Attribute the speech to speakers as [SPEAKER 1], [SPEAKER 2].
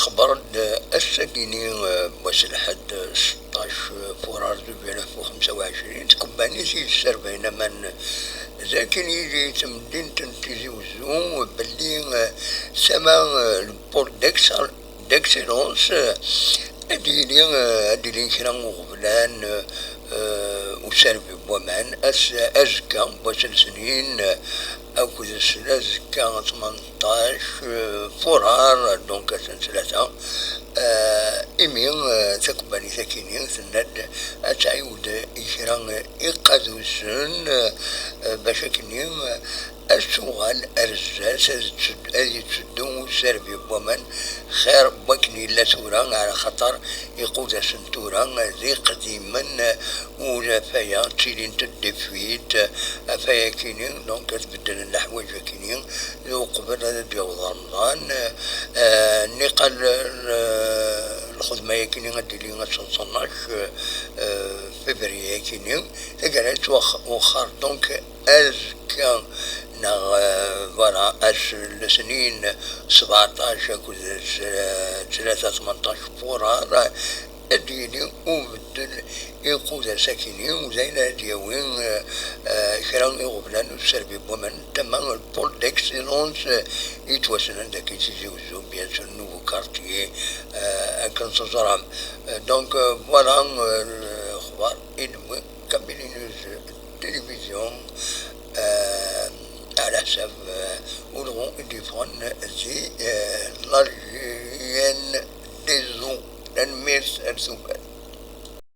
[SPEAKER 1] تخبر الساكنين واش لحد 16 فبراير 2025 تكمباني سي السر بين من لكن يجي تمدين تنتيجي وزوم باللي سما البور ديكسيلونس اديلي كرا غبلان وسربي بومان أزكى باش سنين أكو السنة زكا 18 فرار دونك ثلاثة إمين تقبلي ثكينين سند أتعيود إشران إقادوسن باش كنين السؤال أرزاس أزي تسدون سربي بومن خير بكني لا سوران على خطر يقود سنتوران ذي قديما ولا فيا تشيلين تدفيت فيا كينين دونك تبدل الحوايج كينين ذو قبل ديال رمضان نقل الخدمة كينين غديرين 19 فبراير كينين تقالت وخر دونك أزكى فوالا السنين 17 كل 18 فرار اديني وبدل يقود ساكنين وزينا دياوين كران يغبلان السربي بومن تمام البول ديكسيلونس يتوسن عندك يتيجي وزو بيان سور نوفو كارتيي كان صزرام دونك فوالا الاخبار المهم كملين التلفزيون على حساب ولغون يديفون زي